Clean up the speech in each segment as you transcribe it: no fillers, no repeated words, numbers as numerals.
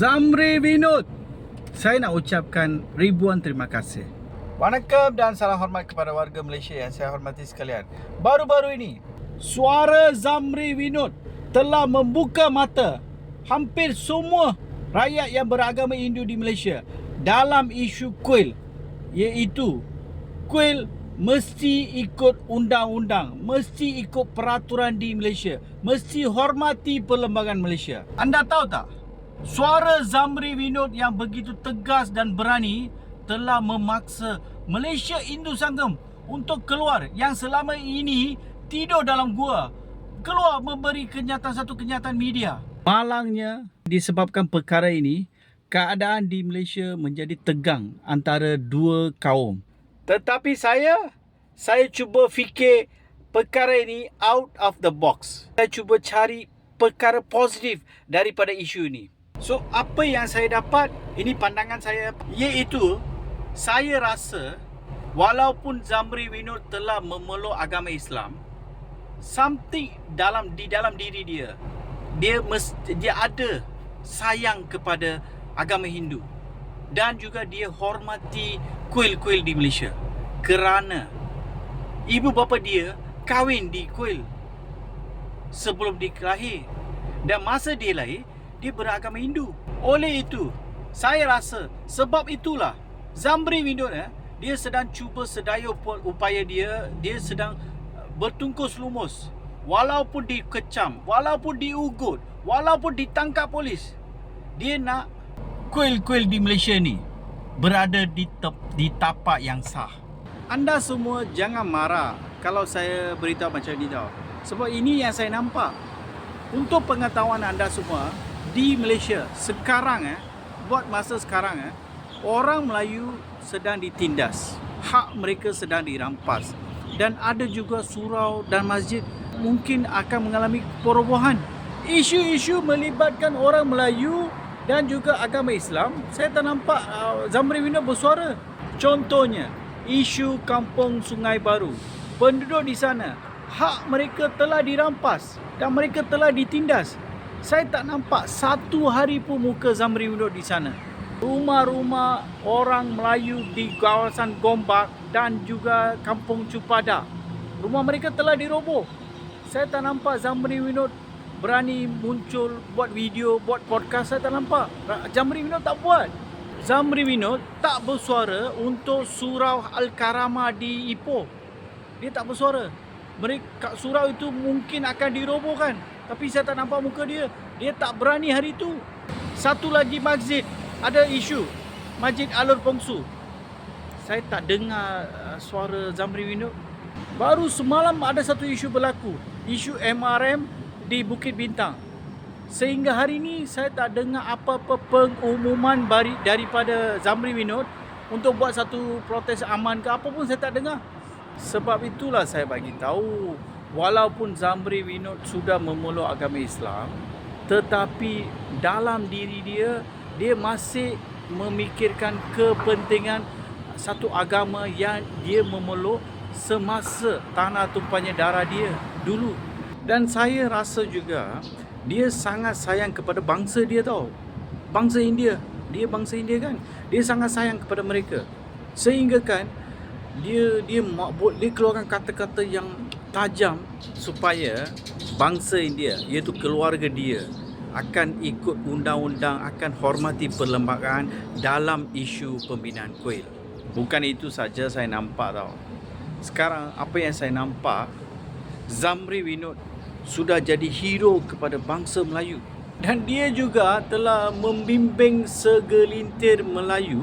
Zamri Vinod, saya nak ucapkan ribuan terima kasih. Wanakkam dan salam hormat kepada warga Malaysia yang saya hormati sekalian. Baru-baru ini, suara Zamri Vinod telah membuka mata hampir semua rakyat yang beragama Hindu di Malaysia dalam isu kuil, iaitu kuil mesti ikut undang-undang, mesti ikut peraturan di Malaysia, mesti hormati perlembagaan Malaysia. Anda tahu tak? Suara Zamri Vinod yang begitu tegas dan berani telah memaksa Malaysia Hindu Sangam untuk keluar, yang selama ini tidur dalam gua, keluar memberi satu kenyataan media. Malangnya, disebabkan perkara ini, keadaan di Malaysia menjadi tegang antara dua kaum. Tetapi saya cuba fikir perkara ini out of the box. Saya cuba cari perkara positif daripada isu ini. So, apa yang saya dapat, ini pandangan saya, iaitu saya rasa walaupun Zamri Vinod telah memeluk agama Islam, something di dalam diri dia, dia ada sayang kepada agama Hindu, dan juga dia hormati kuil-kuil di Malaysia kerana ibu bapa dia kahwin di kuil sebelum dia lahir, dan masa dia lahir dia beragama Hindu. Oleh itu, saya rasa sebab itulah Zamri Vinod dia sedang cuba sedaya upaya dia sedang bertungkus lumus. Walaupun dikecam, walaupun diugut, walaupun ditangkap polis, dia nak kuil-kuil di Malaysia ni berada di tapak yang sah. Anda semua jangan marah kalau saya beritahu macam ni tau. Sebab ini yang saya nampak. Untuk pengetahuan anda semua, di Malaysia sekarang buat masa sekarang orang Melayu sedang ditindas, hak mereka sedang dirampas, dan ada juga surau dan masjid mungkin akan mengalami perobohan. Isu-isu melibatkan orang Melayu dan juga agama Islam, saya tak nampak Zamri Vinod bersuara. Contohnya isu kampung Sungai Baru, penduduk di sana hak mereka telah dirampas dan mereka telah ditindas. Saya tak nampak satu hari pun muka Zamri Vinod di sana. Rumah-rumah orang Melayu di kawasan Gombak dan juga kampung Cupada, rumah mereka telah diroboh. Saya tak nampak Zamri Vinod berani muncul, buat video, buat podcast. Saya tak nampak. Zamri Vinod tak buat. Zamri Vinod tak bersuara untuk surau Al-Karamah di Ipoh. Dia tak bersuara. Surau itu mungkin akan dirobohkan, tapi saya tak nampak muka dia. Dia tak berani hari itu. Satu lagi masjid, ada isu Masjid Alor Pongsu. Saya tak dengar suara Zamri Vinod. Baru semalam ada satu isu berlaku, isu MRM di Bukit Bintang. Sehingga hari ini saya tak dengar apa-apa pengumuman daripada Zamri Vinod untuk buat satu protes aman ke apa pun, saya tak dengar. Sebab itulah saya bagi tahu, walaupun Zamri Vinod sudah memeluk agama Islam, tetapi dalam diri dia masih memikirkan kepentingan satu agama yang dia memeluk semasa tanah tumpahnya darah dia dulu. Dan saya rasa juga dia sangat sayang kepada bangsa dia tau. Bangsa India. Dia bangsa India kan. Dia sangat sayang kepada mereka. Sehingga kan dia keluarkan kata-kata yang tajam supaya bangsa India, iaitu keluarga dia, akan ikut undang-undang, akan hormati perlembagaan dalam isu pembinaan kuil. Bukan itu saja saya nampak tau. Sekarang apa yang saya nampak, Zamri Vinod sudah jadi hero kepada bangsa Melayu. Dan dia juga telah membimbing segelintir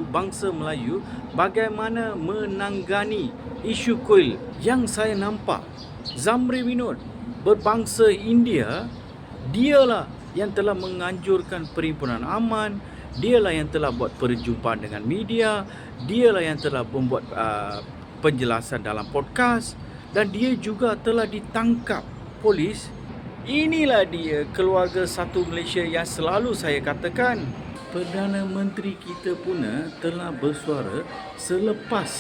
bangsa Melayu bagaimana menangani isu kuil. Yang saya nampak, Zamri Vinod berbangsa India, dialah yang telah menganjurkan perhimpunan aman, dialah yang telah buat perjumpaan dengan media, dialah yang telah membuat penjelasan dalam podcast, dan dia juga telah ditangkap polis. Inilah dia keluarga satu Malaysia yang selalu saya katakan. Perdana Menteri kita pun telah bersuara selepas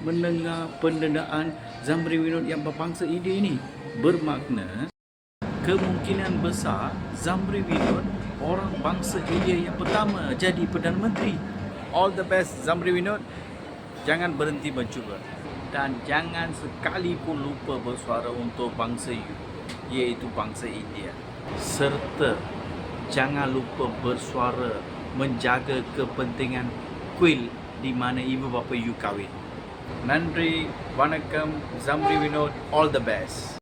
mendengar pendanaan Zamri Vinod yang berbangsa India ini. Bermakna kemungkinan besar Zamri Vinod orang bangsa India yang pertama jadi Perdana Menteri. All the best Zamri Vinod. Jangan berhenti mencuba. Dan jangan sekali pun lupa bersuara untuk bangsa you, iaitu bangsa India. Serta jangan lupa bersuara menjaga kepentingan kuil di mana ibu bapa you kahwin. Nandri, Vanakkam, Zamri Vinod, all the best.